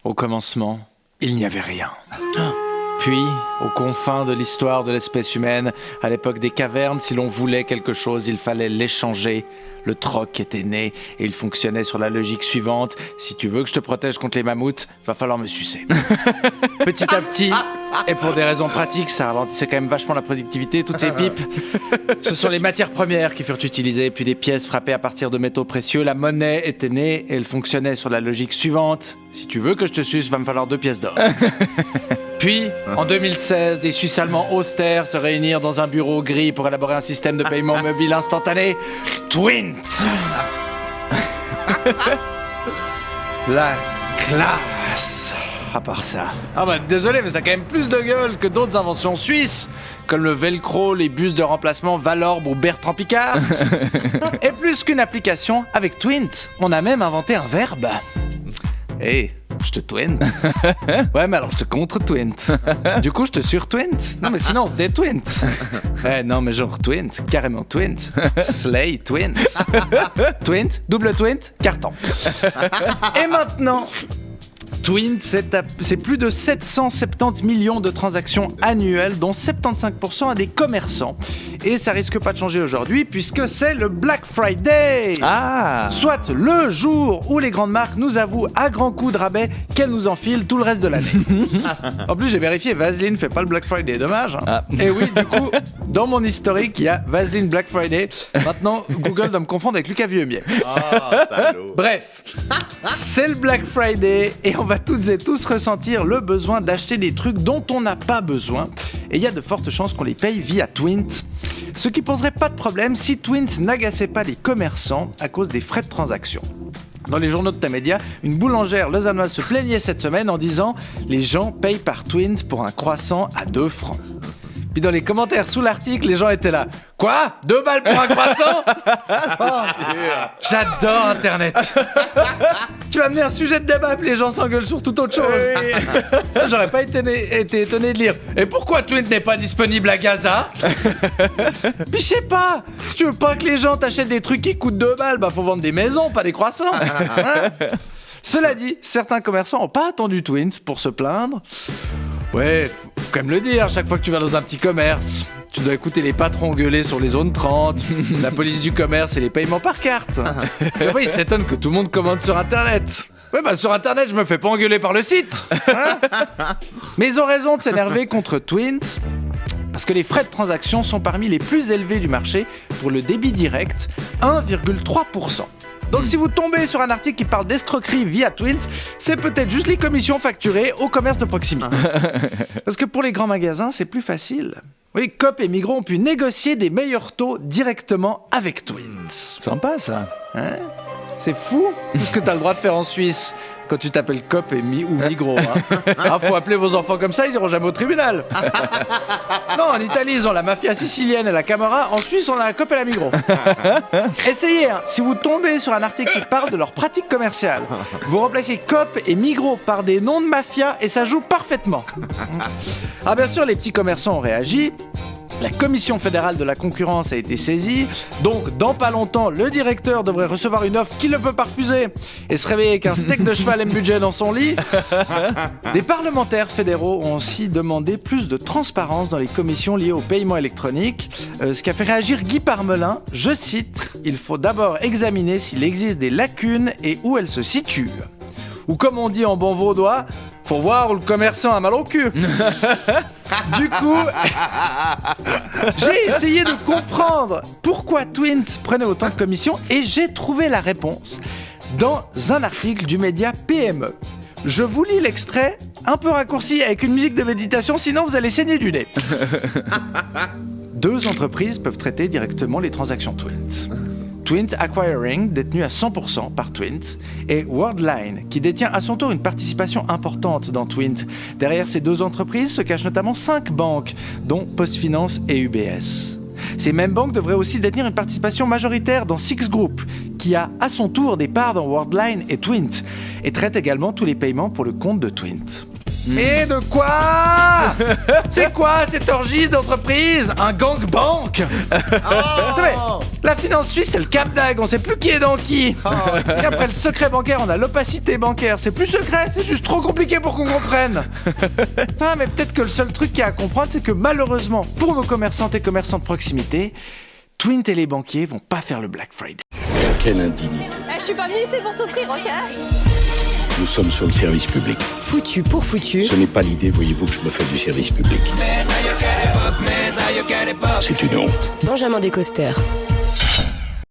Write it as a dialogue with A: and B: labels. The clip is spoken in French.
A: Au commencement, il n'y avait rien. Puis, aux confins de l'histoire de l'espèce humaine, à l'époque des cavernes, si l'on voulait quelque chose, il fallait l'échanger. Le troc était né et il fonctionnait sur la logique suivante. Si tu veux que je te protège contre les mammouths, va falloir me sucer. Petit à petit, et pour des raisons pratiques, ça ralentissait quand même vachement la productivité, toutes ces pipes. Ce sont les matières premières qui furent utilisées, puis des pièces frappées à partir de métaux précieux. La monnaie était née et elle fonctionnait sur la logique suivante. Si tu veux que je te suce, va me falloir 2 pièces d'or. Puis, en 2016, des Suisses allemands austères se réunirent dans un bureau gris pour élaborer un système de paiement mobile instantané. Twint. La classe. À part ça. Ah bah désolé, mais ça a quand même plus de gueule que d'autres inventions suisses, comme le velcro, les bus de remplacement Valorbe ou Bertrand Piccard. Et plus qu'une application, avec Twint, on a même inventé un verbe. Hey, je te twint. Ouais, mais alors je te contre-twint. Du coup, je te sur-twint. Non, mais sinon, c'était twint. Non, mais genre twint, carrément twint. Slay, twint. Twint, double twint, carton. Et maintenant, Twint, c'est plus de 770 millions de transactions annuelles, dont 75% à des commerçants. Et ça risque pas de changer aujourd'hui, puisque c'est le Black Friday. Soit le jour où les grandes marques nous avouent à grands coups de rabais qu'elles nous enfilent tout le reste de l'année. En plus, j'ai vérifié, Vaseline fait pas le Black Friday, dommage. Et oui, du coup, dans mon historique, il y a Vaseline Black Friday. Maintenant, Google doit me confondre avec Lucas Vieux-Mier.
B: Salaud.
A: Bref, c'est le Black Friday et on va toutes et tous ressentir le besoin d'acheter des trucs dont on n'a pas besoin. Et il y a de fortes chances qu'on les paye via Twint. Ce qui poserait pas de problème si Twint n'agaçait pas les commerçants à cause des frais de transaction. Dans les journaux de Tamedia, une boulangère lausannoise se plaignait cette semaine en disant « Les gens payent par Twint pour un croissant à 2 francs ». Puis dans les commentaires sous l'article, les gens étaient là. Quoi ? 2 balles pour un croissant ? J'adore Internet. Tu vas amener un sujet de débat, puis les gens s'engueulent sur toute autre chose. J'aurais pas été étonné de lire. Et pourquoi Twint n'est pas disponible à Gaza ? Puis je sais pas. Si tu veux pas que les gens t'achètent des trucs qui coûtent 2 balles, bah faut vendre des maisons, pas des croissants. Cela dit, certains commerçants ont pas attendu Twint pour se plaindre. Ouais, faut quand même le dire, chaque fois que tu vas dans un petit commerce, tu dois écouter les patrons gueuler sur les zones 30, la police du commerce et les paiements par carte. Et après, ils s'étonnent que tout le monde commande sur Internet. Ouais, bah sur Internet, je me fais pas engueuler par le site. Mais ils ont raison de s'énerver contre Twint, parce que les frais de transaction sont parmi les plus élevés du marché pour le débit direct, 1,3%. Donc si vous tombez sur un article qui parle d'escroquerie via Twint, c'est peut-être juste les commissions facturées au commerce de proximité. Parce que pour les grands magasins, c'est plus facile. Oui, Coop et Migros ont pu négocier des meilleurs taux directement avec Twint.
C: Sympa ça.
A: Hein ? C'est fou tout ce que t'as le droit de faire en Suisse quand tu t'appelles Coop ou Migros. Faut appeler vos enfants comme ça, ils iront jamais au tribunal. Non, en Italie, ils ont la mafia sicilienne et la Camorra. En Suisse, on a la Coop et la Migros. Essayez, si vous tombez sur un article qui parle de leurs pratiques commerciales, vous remplacez Coop et Migros par des noms de mafia et ça joue parfaitement. Ah, bien sûr, les petits commerçants ont réagi. La Commission fédérale de la concurrence a été saisie, donc dans pas longtemps, le directeur devrait recevoir une offre qu'il ne peut pas refuser et se réveiller avec un steak de cheval M-Budget dans son lit. Les parlementaires fédéraux ont aussi demandé plus de transparence dans les commissions liées au paiement électronique, ce qui a fait réagir Guy Parmelin. Je cite, « Il faut d'abord examiner s'il existe des lacunes et où elles se situent. » Ou comme on dit en bon vaudois, faut voir où le commerçant a mal au cul. Du coup, j'ai essayé de comprendre pourquoi Twint prenait autant de commissions et j'ai trouvé la réponse dans un article du média PME. Je vous lis l'extrait, un peu raccourci avec une musique de méditation, sinon vous allez saigner du nez. 2 entreprises peuvent traiter directement les transactions Twint. Twint Acquiring, détenu à 100% par Twint, et Worldline, qui détient à son tour une participation importante dans Twint. Derrière ces 2 entreprises se cachent notamment 5 banques, dont PostFinance et UBS. Ces mêmes banques devraient aussi détenir une participation majoritaire dans Six Group, qui a à son tour des parts dans Worldline et Twint, et traite également tous les paiements pour le compte de Twint. Et de quoi? C'est quoi cette orgie d'entreprise? Un gangbang? Attendez, la finance suisse c'est le Cap d'Agde, on sait plus qui est dans qui. Et après le secret bancaire, on a l'opacité bancaire. C'est plus secret, c'est juste trop compliqué pour qu'on comprenne. Mais peut-être que le seul truc qu'il y a à comprendre, c'est que malheureusement, pour nos commerçantes et commerçants de proximité, Twint et les banquiers vont pas faire le Black Friday.
B: Quelle indignité.
C: Je suis pas venue ici pour souffrir, ok?
B: Nous sommes sur le service public.
D: Foutu pour foutu.
B: Ce n'est pas l'idée, voyez-vous, que je me fais du service public. C'est une honte.
D: Benjamin Descoster.